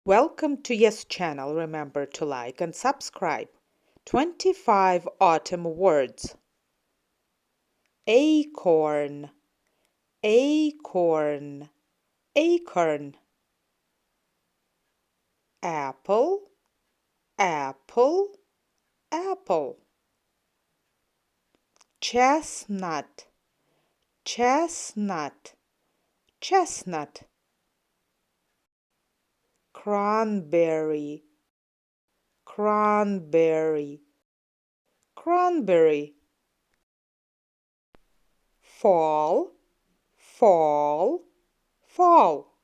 Welcome to Yes channel. Remember to like and subscribe. 25 autumn words. Acorn, acorn, acorn. Apple, apple, apple. Chestnut, chestnut, chestnut. Cranberry, cranberry, cranberry. Fall, fall, fall.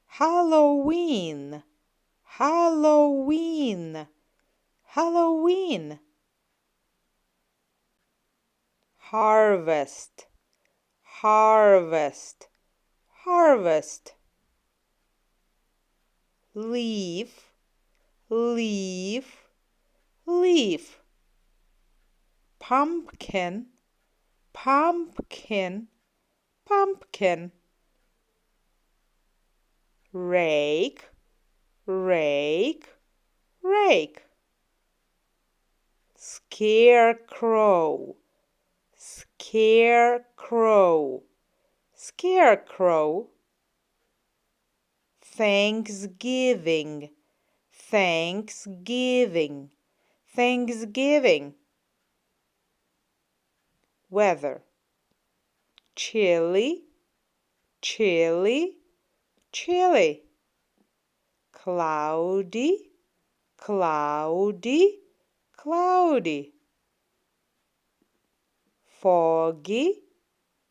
Halloween, Halloween, Halloween. Harvest, harvest, harvest. Leaf, leaf, leaf. Pumpkin, pumpkin, pumpkin. Rake, rake, rake. Scarecrow, scarecrow, scarecrow. Thanksgiving, Thanksgiving, Thanksgiving. Weather. Chilly, chilly, chilly. Cloudy, cloudy, cloudy. Foggy,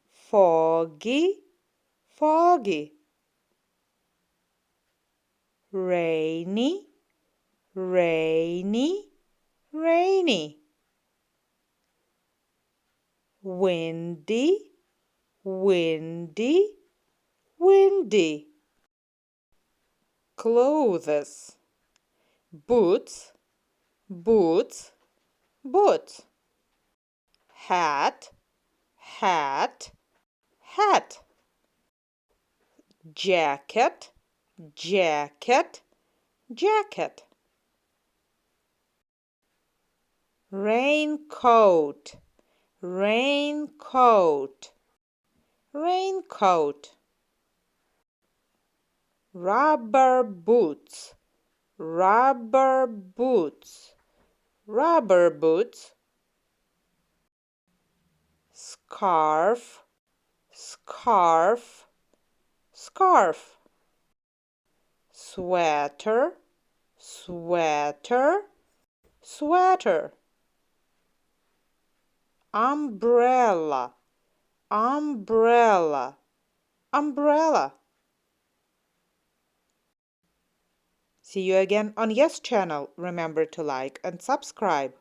foggy, foggy. Rainy, rainy, rainy. Windy, windy, windy. Clothes. Boots, boots, boots. Hat, hat, hat. Jacket, jacket, jacket. Raincoat, raincoat, raincoat. Rubber boots, rubber boots, rubber boots. Scarf, scarf, scarf. Sweater, sweater, sweater. Umbrella, umbrella, umbrella. See you again on Yes channel. Remember to like and subscribe.